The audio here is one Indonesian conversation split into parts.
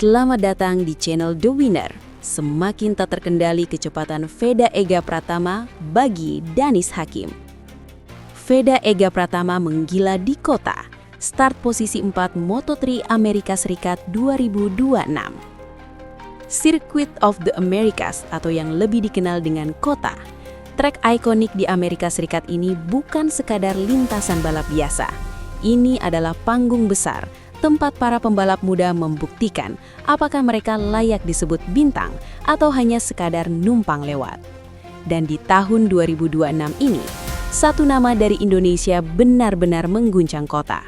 Selamat datang di channel The Winner. Semakin tak terkendali kecepatan Veda Ega Pratama bagi Danis Hakim. Veda Ega Pratama menggila di kota. Start posisi 4 Moto3 Amerika Serikat 2026. Circuit of the Americas atau yang lebih dikenal dengan kota. Trek ikonik di Amerika Serikat ini bukan sekadar lintasan balap biasa. Ini adalah panggung besar, tempat para pembalap muda membuktikan apakah mereka layak disebut bintang atau hanya sekadar numpang lewat. Dan di tahun 2026 ini, satu nama dari Indonesia benar-benar mengguncang kota.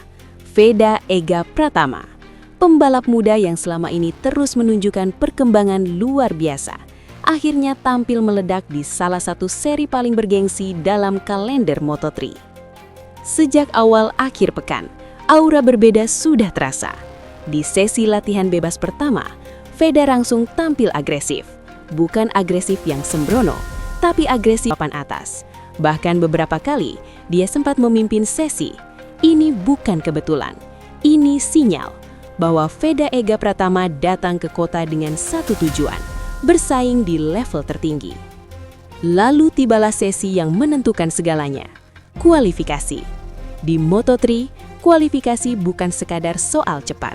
Veda Ega Pratama, pembalap muda yang selama ini terus menunjukkan perkembangan luar biasa, akhirnya tampil meledak di salah satu seri paling bergengsi dalam kalender Moto3. Sejak awal akhir pekan, aura berbeda sudah terasa. Di sesi latihan bebas pertama, Veda langsung tampil agresif. Bukan agresif yang sembrono, tapi agresif papan atas. Bahkan beberapa kali, dia sempat memimpin sesi. Ini bukan kebetulan. Ini sinyal bahwa Veda Ega Pratama datang ke kota dengan satu tujuan, bersaing di level tertinggi. Lalu tibalah sesi yang menentukan segalanya, kualifikasi. Di Moto3, kualifikasi bukan sekadar soal cepat.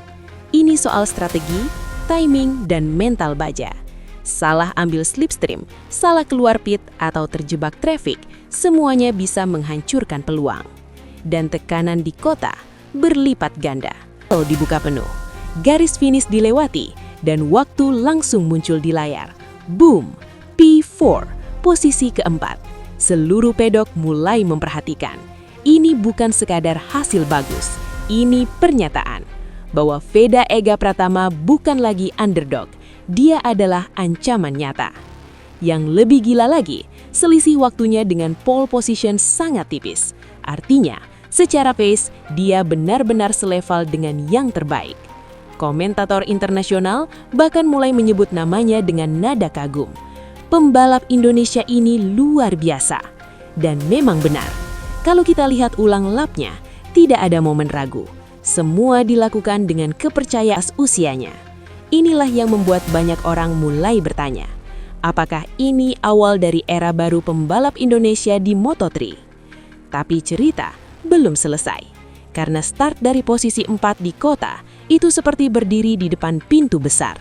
Ini soal strategi, timing, dan mental baja. Salah ambil slipstream, salah keluar pit, atau terjebak traffic, semuanya bisa menghancurkan peluang. Dan tekanan di kota berlipat ganda. Tol dibuka penuh, garis finish dilewati, dan waktu langsung muncul di layar. Boom! P4, posisi keempat. Seluruh pedok mulai memperhatikan. Ini bukan sekadar hasil bagus, ini pernyataan bahwa Veda Ega Pratama bukan lagi underdog, dia adalah ancaman nyata. Yang lebih gila lagi, selisih waktunya dengan pole position sangat tipis. Artinya, secara pace, dia benar-benar selevel dengan yang terbaik. Komentator internasional bahkan mulai menyebut namanya dengan nada kagum. Pembalap Indonesia ini luar biasa. Dan memang benar. Kalau kita lihat ulang lapnya, tidak ada momen ragu. Semua dilakukan dengan kepercayaan usianya. Inilah yang membuat banyak orang mulai bertanya, apakah ini awal dari era baru pembalap Indonesia di Moto3? Tapi cerita belum selesai. Karena start dari posisi 4 di kota, itu seperti berdiri di depan pintu besar.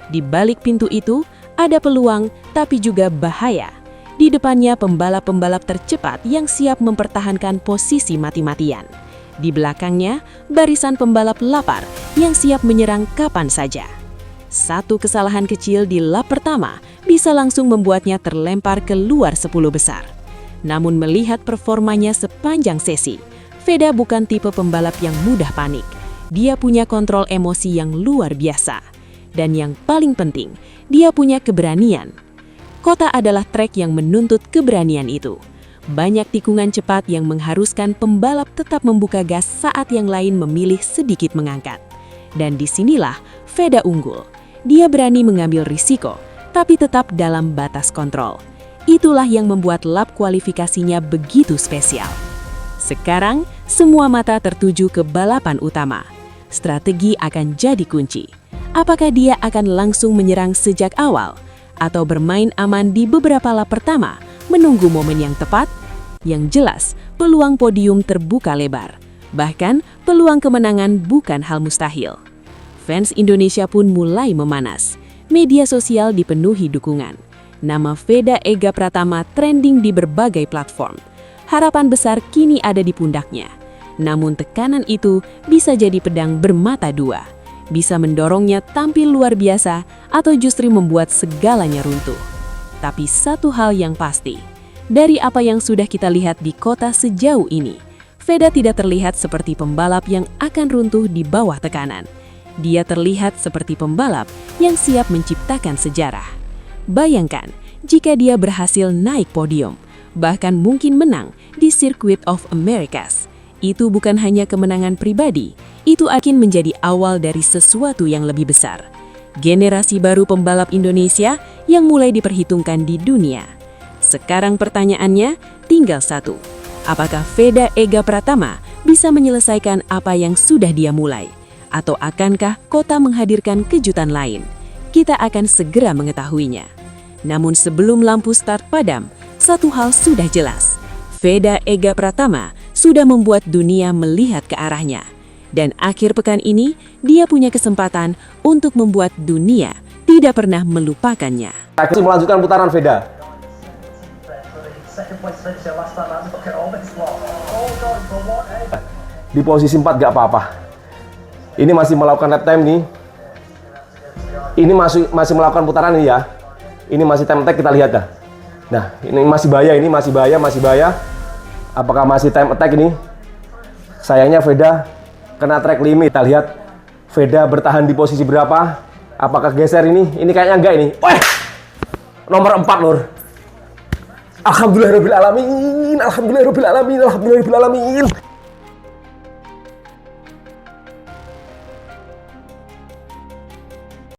Di balik pintu itu, ada peluang, tapi juga bahaya. Di depannya pembalap-pembalap tercepat yang siap mempertahankan posisi mati-matian. Di belakangnya, barisan pembalap lapar yang siap menyerang kapan saja. Satu kesalahan kecil di lap pertama bisa langsung membuatnya terlempar keluar 10 besar. Namun melihat performanya sepanjang sesi, Veda bukan tipe pembalap yang mudah panik. Dia punya kontrol emosi yang luar biasa. Dan yang paling penting, dia punya keberanian. Kota adalah trek yang menuntut keberanian itu. Banyak tikungan cepat yang mengharuskan pembalap tetap membuka gas saat yang lain memilih sedikit mengangkat. Dan disinilah Veda unggul. Dia berani mengambil risiko, tapi tetap dalam batas kontrol. Itulah yang membuat lap kualifikasinya begitu spesial. Sekarang, semua mata tertuju ke balapan utama. Strategi akan jadi kunci. Apakah dia akan langsung menyerang sejak awal? Atau bermain aman di beberapa lap pertama, menunggu momen yang tepat? Yang jelas, peluang podium terbuka lebar. Bahkan, peluang kemenangan bukan hal mustahil. Fans Indonesia pun mulai memanas. Media sosial dipenuhi dukungan. Nama Veda Ega Pratama trending di berbagai platform. Harapan besar kini ada di pundaknya. Namun tekanan itu bisa jadi pedang bermata dua. Bisa mendorongnya tampil luar biasa atau justru membuat segalanya runtuh. Tapi satu hal yang pasti, dari apa yang sudah kita lihat di kota sejauh ini, Veda tidak terlihat seperti pembalap yang akan runtuh di bawah tekanan. Dia terlihat seperti pembalap yang siap menciptakan sejarah. Bayangkan jika dia berhasil naik podium, bahkan mungkin menang di Circuit of Americas. Itu bukan hanya kemenangan pribadi, itu akan menjadi awal dari sesuatu yang lebih besar. generasi baru pembalap Indonesia yang mulai diperhitungkan di dunia. Sekarang pertanyaannya tinggal satu. Apakah Veda Ega Pratama bisa menyelesaikan apa yang sudah dia mulai? Atau akankah Kota menghadirkan kejutan lain? Kita akan segera mengetahuinya. Namun sebelum lampu start padam, satu hal sudah jelas. Veda Ega Pratama sudah membuat dunia melihat ke arahnya. Dan akhir pekan ini, dia punya kesempatan untuk membuat dunia tidak pernah melupakannya. Kita melanjutkan putaran Veda. Di posisi 4 gak apa-apa. Ini masih melakukan lap time nih. Ini masih melakukan putaran ini ya. Ini masih time attack, kita lihat dah. Nah, ini masih bahaya, masih bahaya. Apakah masih time attack ini? Sayangnya Veda kena track limit. Kita lihat Veda bertahan di posisi berapa? Apakah geser ini? Ini kayaknya enggak ini. Wah! Nomor 4, Lur. Alhamdulillahirabbil alamin.